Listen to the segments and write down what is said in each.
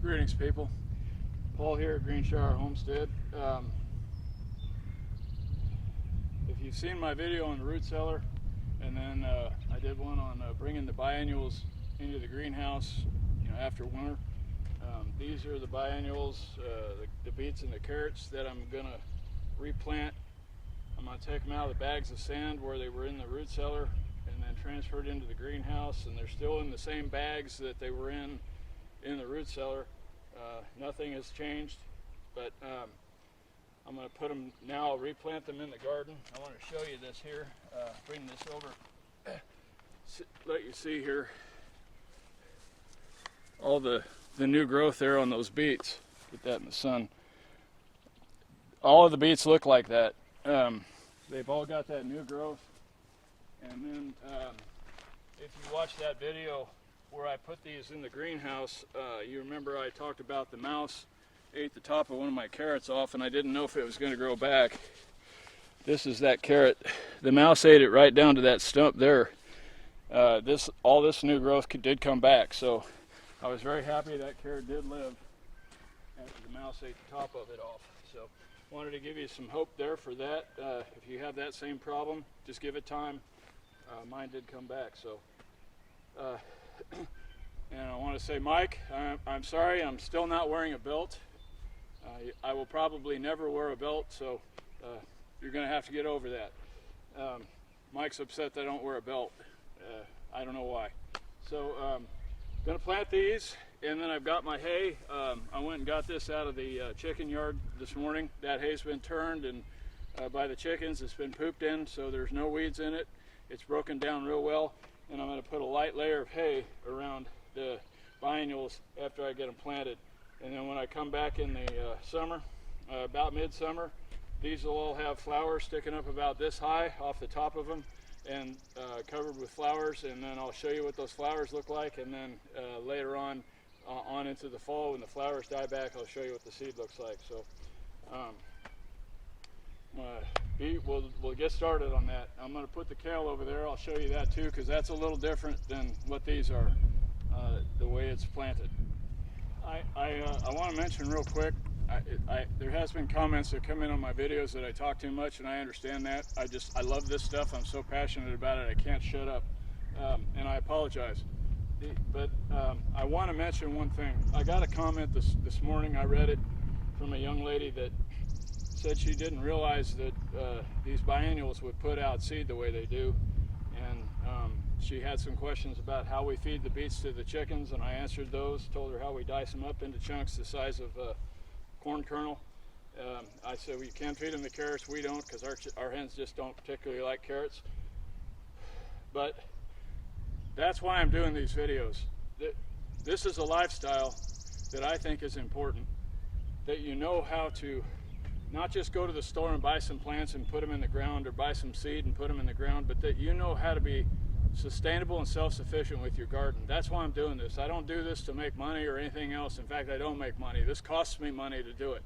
Greetings, people. Paul here at Green Shower Homestead. If you've seen my video on the root cellar, and then I did one on bringing the biennials into the greenhouse, after winter. These are the biennials, the beets and the carrots that I'm gonna replant. I'm gonna take them out of the bags of sand where they were in the root cellar, and then transferred into the greenhouse, and they're still in the same bags that they were in the root cellar. Nothing has changed, but I'm going to put them now, replant them in the garden. I want to show you this here, bring this over, let you see here all the new growth there on those beets. Get that in the sun. All of the beets look like that. They've all got that new growth. And then if you watch that video where I put these in the greenhouse, you remember I talked about the mouse ate the top of one of my carrots off, and I didn't know if it was going to grow back. This is that carrot. The mouse ate it right down to that stump there. All this new growth did come back, so I was very happy that carrot did live after the mouse ate the top of it off. So wanted to give you some hope there for that. If you have that same problem, just give it time. Mine did come back. So and I want to say, Mike, I'm sorry, I'm still not wearing a belt. I will probably never wear a belt, so you're going to have to get over that. Mike's upset that I don't wear a belt. I don't know why. So going to plant these, and then I've got my hay. I went and got this out of the chicken yard this morning. That hay's been turned and by the chickens. It's been pooped in, so there's no weeds in it. It's broken down real well, and I'm going to put a light layer of hay around the biennials after I get them planted. And then when I come back in the summer, about midsummer, these will all have flowers sticking up about this high off the top of them, and covered with flowers. And then I'll show you what those flowers look like, and then later on into the fall, when the flowers die back, I'll show you what the seed looks like. So we'll get started on that. I'm going to put the kale over there. I'll show you that too, because that's a little different than what these are, the way it's planted. I want to mention real quick, there has been comments that come in on my videos that I talk too much, and I understand that. I love this stuff. I'm so passionate about it, I can't shut up, and I apologize. But I want to mention one thing. I got a comment this morning, I read it, from a young lady that said she didn't realize that these biennials would put out seed the way they do, and she had some questions about how we feed the beets to the chickens, and I answered those, told her how we dice them up into chunks the size of a corn kernel. I said, well, you can feed them the carrots, we don't, because our hens just don't particularly like carrots. But that's why I'm doing these videos. This is a lifestyle that I think is important, that you know how to not just go to the store and buy some plants and put them in the ground, or buy some seed and put them in the ground, but that you know how to be sustainable and self-sufficient with your garden. That's why I'm doing this. I don't do this to make money or anything else. In fact, I don't make money. This costs me money to do it,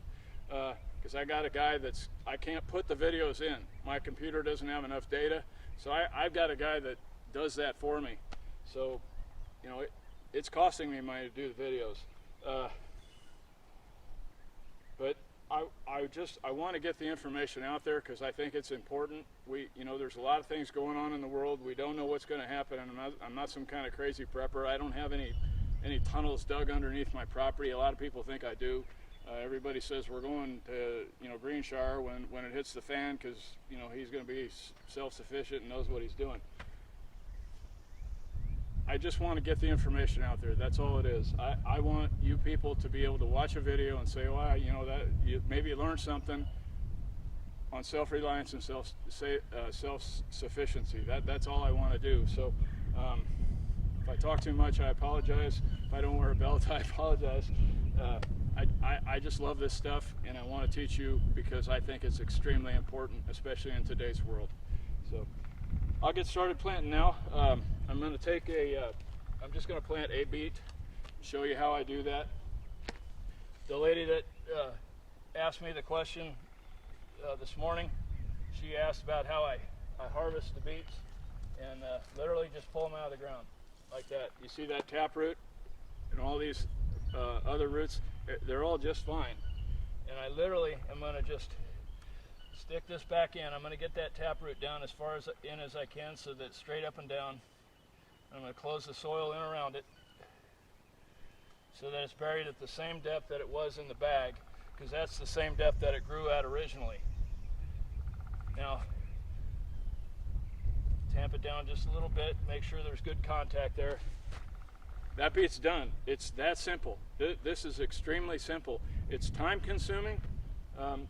because I got a guy I can't put the videos in. My computer doesn't have enough data, so I've got a guy that does that for me. So, it's costing me money to do the videos. But I want to get the information out there, because I think it's important. There's a lot of things going on in the world. We don't know what's going to happen, and I'm not some kind of crazy prepper. I don't have any tunnels dug underneath my property. A lot of people think I do. Everybody says we're going to green shower when it hits the fan, because he's going to be self-sufficient and knows what he's doing. I just want to get the information out there. That's all it is. I want you people to be able to watch a video and say, well, maybe you learned something on self-reliance and self-sufficiency. That's all I want to do. So if I talk too much, I apologize. If I don't wear a belt, I apologize. I just love this stuff, and I want to teach you because I think it's extremely important, especially in today's world. So I'll get started planting now. I'm going to take I'm just going to plant a beet, show you how I do that. The lady that asked me the question this morning, she asked about how I harvest the beets, and literally just pull them out of the ground like that. You see that taproot and all these other roots, they're all just fine. And I literally am going to just stick this back in. I'm going to get that taproot down as far as in as I can so that it's straight up and down. I'm going to close the soil in around it so that it's buried at the same depth that it was in the bag, because that's the same depth that it grew at originally. Now, tamp it down just a little bit, make sure there's good contact there. That beet's done. It's that simple. This is extremely simple. It's time consuming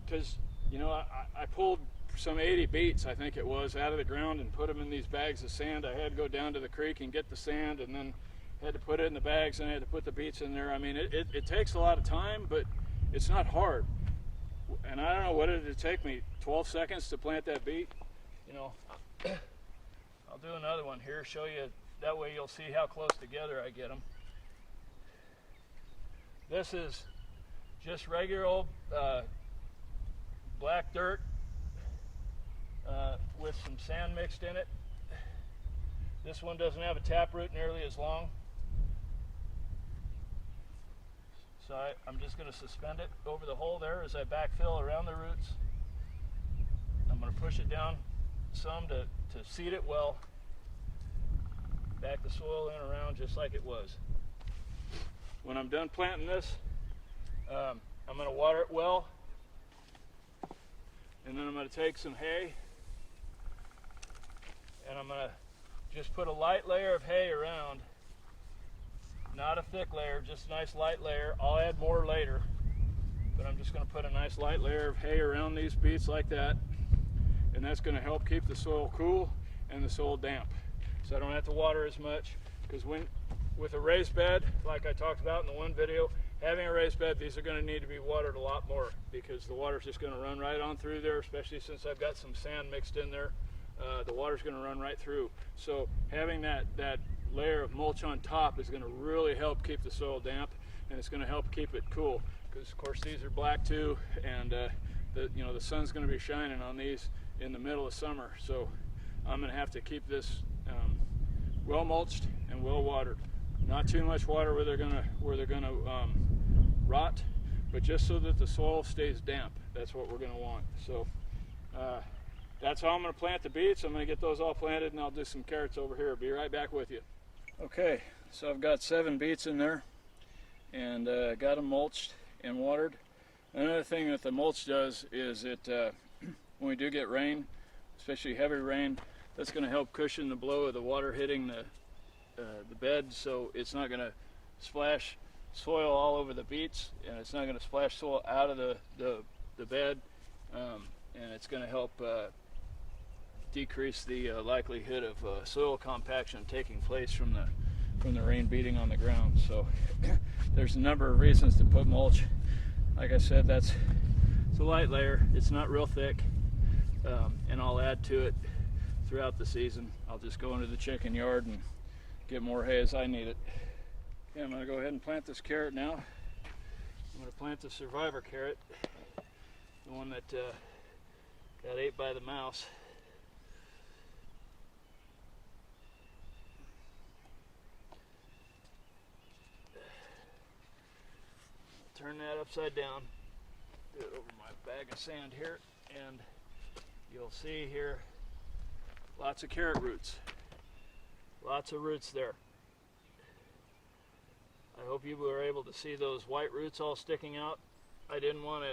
because, you know, I pulled some 80 beets, I think it was, out of the ground and put them in these bags of sand. I had to go down to the creek and get the sand, and then had to put it in the bags, and I had to put the beets in there. I mean, it takes a lot of time, but it's not hard. And I don't know, what did it take me, 12 seconds to plant that beet? You know, I'll do another one here, show you, that way you'll see how close together I get them. This is just regular old black dirt with some sand mixed in it. This one doesn't have a taproot nearly as long. So I'm just going to suspend it over the hole there as I backfill around the roots. I'm going to push it down some to seed it well. Back the soil in around just like it was. When I'm done planting this, I'm going to water it well, and then I'm going to take some hay and I'm going to just put a light layer of hay around, not a thick layer, just a nice light layer. I'll add more later, but I'm just going to put a nice light layer of hay around these beets like that, and that's going to help keep the soil cool and the soil damp, so I don't have to water as much. Because with a raised bed, like I talked about in the one video, having a raised bed, these are going to need to be watered a lot more, because the water's just going to run right on through there, especially since I've got some sand mixed in there. The water's going to run right through. So having that layer of mulch on top is going to really help keep the soil damp, and it's going to help keep it cool, because of course these are black too, and the sun's going to be shining on these in the middle of summer. So I'm going to have to keep this well mulched and well watered. Not too much water where they're gonna rot, but just so that the soil stays damp. That's what we're gonna want. So that's how I'm gonna plant the beets. I'm gonna get those all planted, and I'll do some carrots over here. Be right back with you. Okay, so I've got 7 beets in there, and got them mulched and watered. Another thing that the mulch does is it, when we do get rain, especially heavy rain, that's going to help cushion the blow of the water hitting the bed, so it's not going to splash soil all over the beets, and it's not going to splash soil out of the bed, and it's going to help decrease the likelihood of soil compaction taking place from the rain beating on the ground. So there's a number of reasons to put mulch. Like I said, it's a light layer. It's not real thick, and I'll add to it throughout the season. I'll just go into the chicken yard and get more hay as I need it. Okay, I'm going to go ahead and plant this carrot now. I'm going to plant the survivor carrot, the one that got ate by the mouse. Turn that upside down, do it over my bag of sand here, and you'll see here lots of carrot roots. Lots of roots there. I hope you were able to see those white roots all sticking out. I didn't want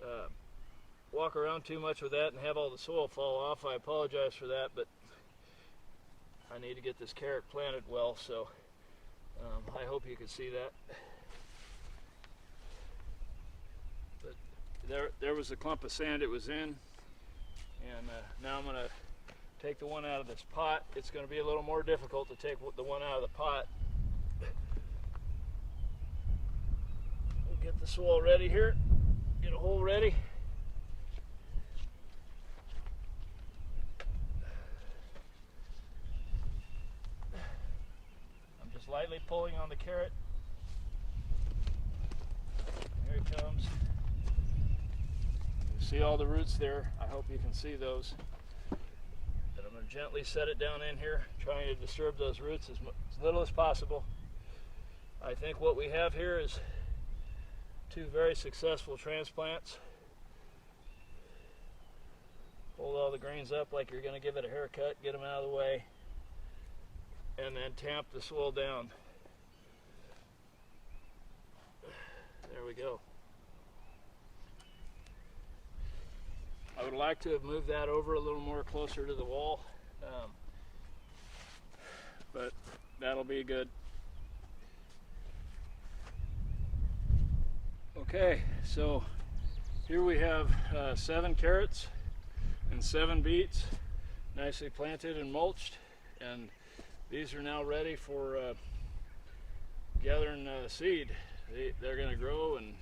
to walk around too much with that and have all the soil fall off. I apologize for that, but I need to get this carrot planted well, so I hope you can see that. But there was a clump of sand it was in, and now I'm going to take the one out of this pot. It's going to be a little more difficult to take the one out of the pot. We'll get the soil ready here, get a hole ready. I'm just lightly pulling on the carrot. Here it comes. You see all the roots there? I hope you can see those. I'm going to gently set it down in here, trying to disturb those roots as little as possible. I think what we have here is two very successful transplants. Hold all the grains up like you're going to give it a haircut, get them out of the way, and then tamp the soil down. There we go. I would like to have moved that over a little more closer to the wall, but that'll be good. Okay, so here we have 7 carrots and 7 beets, nicely planted and mulched, and these are now ready for gathering seed. They're going to grow and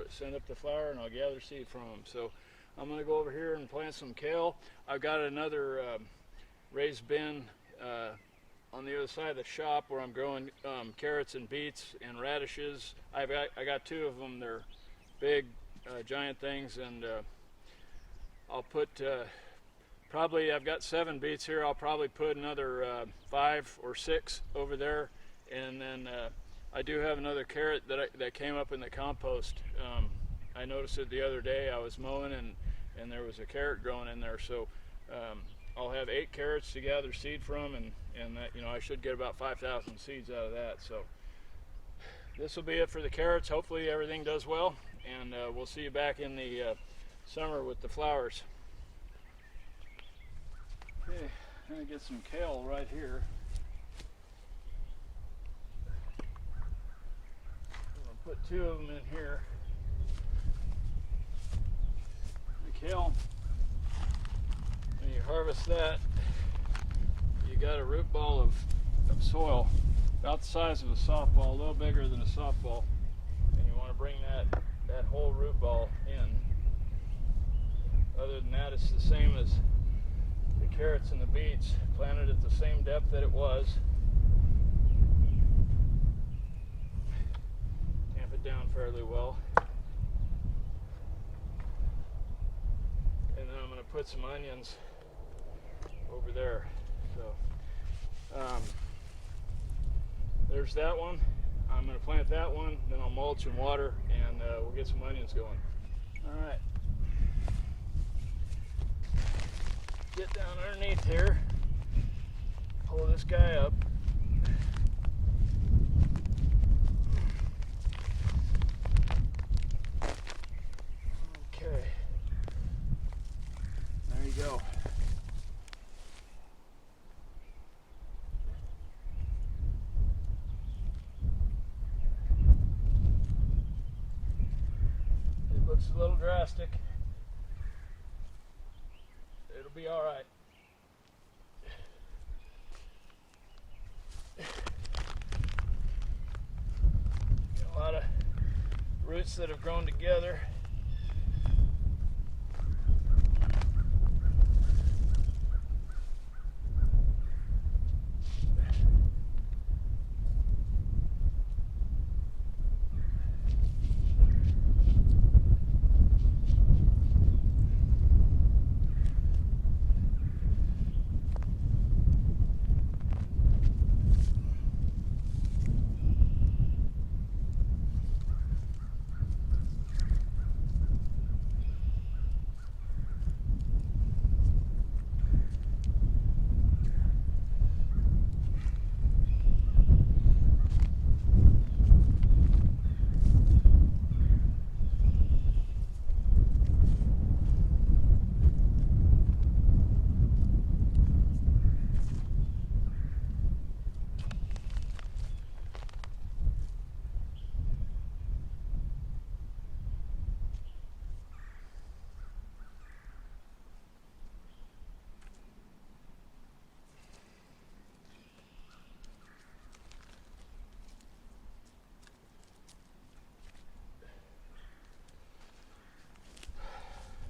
send up the flower, and I'll gather seed from them. So I'm going to go over here and plant some kale. I've got another raised bin on the other side of the shop where I'm growing carrots and beets and radishes. I got 2 of them. They're big, giant things, and I'll put probably, I've got 7 beets here. I'll probably put another 5 or 6 over there, and then I do have another carrot that came up in the compost. I noticed it the other day. I was mowing and there was a carrot growing in there, so I'll have 8 carrots to gather seed from, and that, you know, I should get about 5,000 seeds out of that. So this will be it for the carrots. Hopefully everything does well, and we'll see you back in the summer with the flowers. Okay, I'm going to get some kale right here. I'm going to put 2 of them in here. The kale, when you harvest that, you got a root ball of soil about the size of a softball, a little bigger than a softball, and you want to bring that whole root ball in. Other than that, it's the same as the carrots and the beets, planted at the same depth that it was. Tamp it down fairly well. And then I'm going to put some onions over there. So there's that one. I'm going to plant that one, then I'll mulch and water, and we'll get some onions going. All right. Get down underneath here, pull this guy up. Okay, there you go. It looks a little drastic. It'll be all right. Got a lot of roots that have grown together.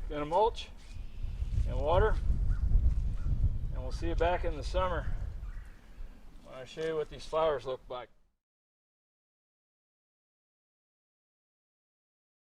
Gonna mulch and water, and we'll see you back in the summer when I show you what these flowers look like.